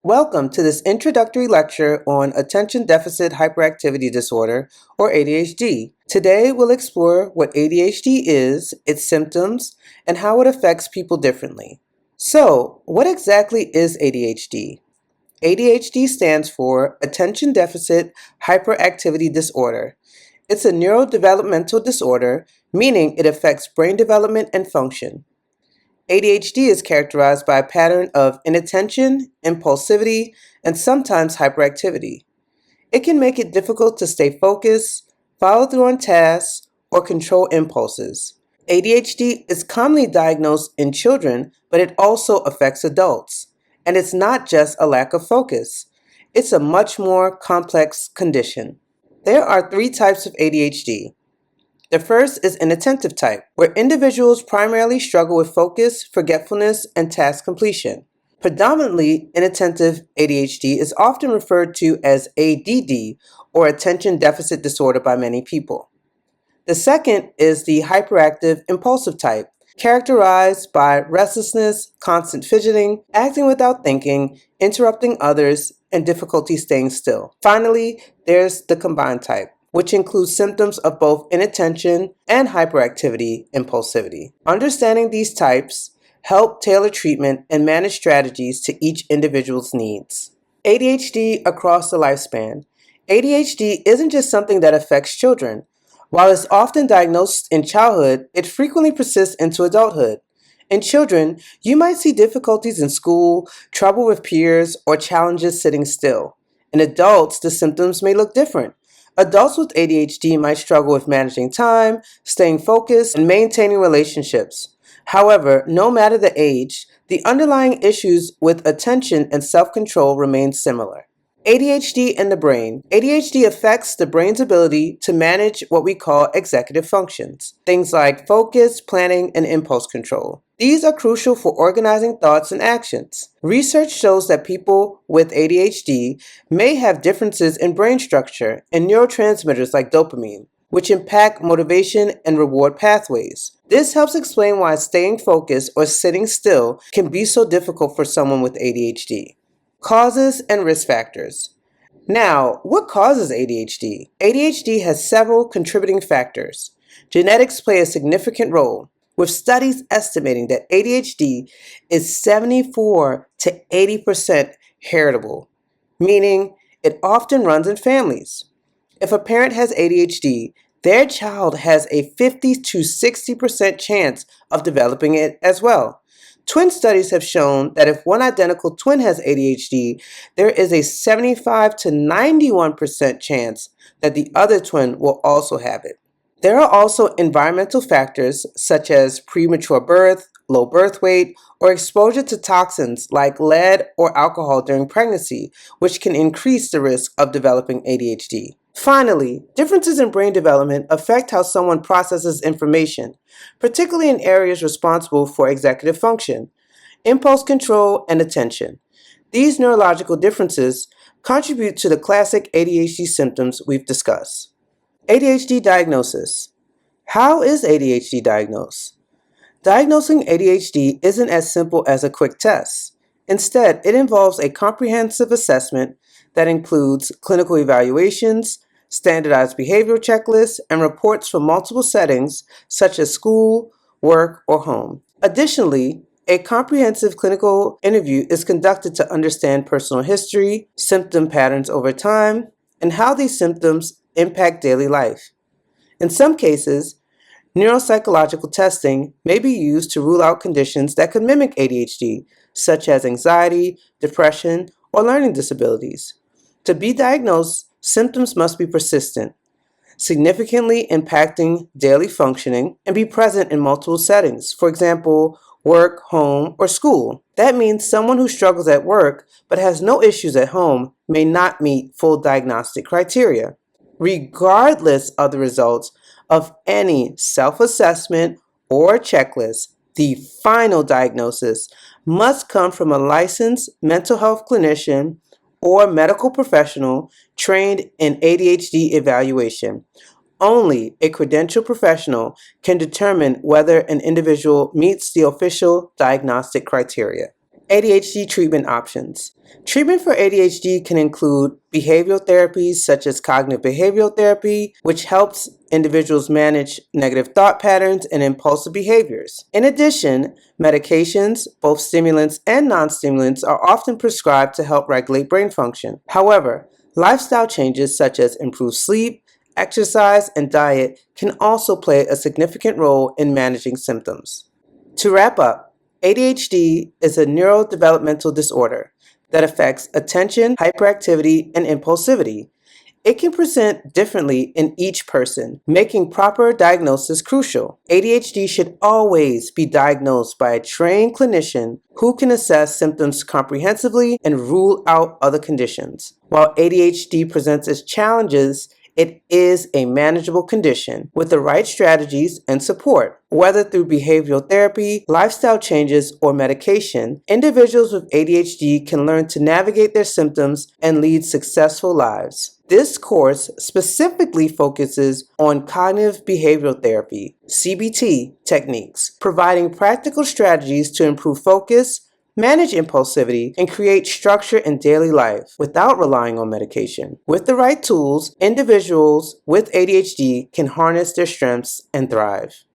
Welcome to this introductory lecture on Attention Deficit Hyperactivity Disorder, or ADHD. Today we'll explore what ADHD is, its symptoms, and how it affects people differently. So, what exactly is ADHD? ADHD stands for Attention Deficit Hyperactivity Disorder. It's a neurodevelopmental disorder, meaning it affects brain development and function. ADHD is characterized by a pattern of inattention, impulsivity, and sometimes hyperactivity. It can make it difficult to stay focused, follow through on tasks, or control impulses. ADHD is commonly diagnosed in children, but it also affects adults. And it's not just a lack of focus. It's a much more complex condition. There are three types of ADHD. The first is inattentive type, where individuals primarily struggle with focus, forgetfulness, and task completion. Predominantly inattentive ADHD is often referred to as ADD, or attention deficit disorder, by many people. The second is the hyperactive impulsive type, characterized by restlessness, constant fidgeting, acting without thinking, interrupting others, and difficulty staying still. Finally, there's the combined type, which includes symptoms of both inattention and hyperactivity impulsivity. Understanding these types help tailor treatment and manage strategies to each individual's needs. ADHD across the lifespan. ADHD isn't just something that affects children. While it's often diagnosed in childhood, it frequently persists into adulthood. In children, you might see difficulties in school, trouble with peers, or challenges sitting still. In adults, the symptoms may look different. Adults with ADHD might struggle with managing time, staying focused, and maintaining relationships. However, no matter the age, the underlying issues with attention and self-control remain similar. ADHD and the brain. ADHD affects the brain's ability to manage what we call executive functions, things like focus, planning, and impulse control. These are crucial for organizing thoughts and actions. Research shows that people with ADHD may have differences in brain structure and neurotransmitters like dopamine, which impact motivation and reward pathways. This helps explain why staying focused or sitting still can be so difficult for someone with ADHD. Causes and risk factors. Now, what causes ADHD? ADHD has several contributing factors. Genetics play a significant role, with studies estimating that ADHD is 74 to 80% heritable, meaning it often runs in families. If a parent has ADHD, their child has a 50 to 60% chance of developing it as well. Twin studies have shown that if one identical twin has ADHD, there is a 75 to 91% chance that the other twin will also have it. There are also environmental factors such as premature birth, low birth weight, or exposure to toxins like lead or alcohol during pregnancy, which can increase the risk of developing ADHD. Finally, differences in brain development affect how someone processes information, particularly in areas responsible for executive function, impulse control, and attention. These neurological differences contribute to the classic ADHD symptoms we've discussed. ADHD diagnosis. How is ADHD diagnosed? Diagnosing ADHD isn't as simple as a quick test. Instead, it involves a comprehensive assessment that includes clinical evaluations, standardized behavioral checklists, and reports from multiple settings such as school, work, or home. Additionally, a comprehensive clinical interview is conducted to understand personal history, symptom patterns over time, and how these symptoms impact daily life. In some cases, neuropsychological testing may be used to rule out conditions that could mimic ADHD, such as anxiety, depression, or learning disabilities. To be diagnosed, symptoms must be persistent, significantly impacting daily functioning, and be present in multiple settings, for example, work, home, or school. That means someone who struggles at work but has no issues at home may not meet full diagnostic criteria. Regardless of the results of any self-assessment or checklist, the final diagnosis must come from a licensed mental health clinician or medical professional trained in ADHD evaluation. Only a credentialed professional can determine whether an individual meets the official diagnostic criteria. ADHD treatment options. Treatment for ADHD can include behavioral therapies such as cognitive behavioral therapy, which helps individuals manage negative thought patterns and impulsive behaviors. In addition, medications, both stimulants and non-stimulants, are often prescribed to help regulate brain function. However, lifestyle changes such as improved sleep, exercise, and diet can also play a significant role in managing symptoms. To wrap up, ADHD is a neurodevelopmental disorder that affects attention, hyperactivity, and impulsivity. It can present differently in each person, making proper diagnosis crucial. ADHD should always be diagnosed by a trained clinician who can assess symptoms comprehensively and rule out other conditions. While ADHD presents as challenges, it is a manageable condition with the right strategies and support. Whether through behavioral therapy, lifestyle changes, or medication, individuals with ADHD can learn to navigate their symptoms and lead successful lives. This course specifically focuses on cognitive behavioral therapy, CBT techniques, providing practical strategies to improve focus, manage impulsivity, and create structure in daily life without relying on medication. With the right tools, individuals with ADHD can harness their strengths and thrive.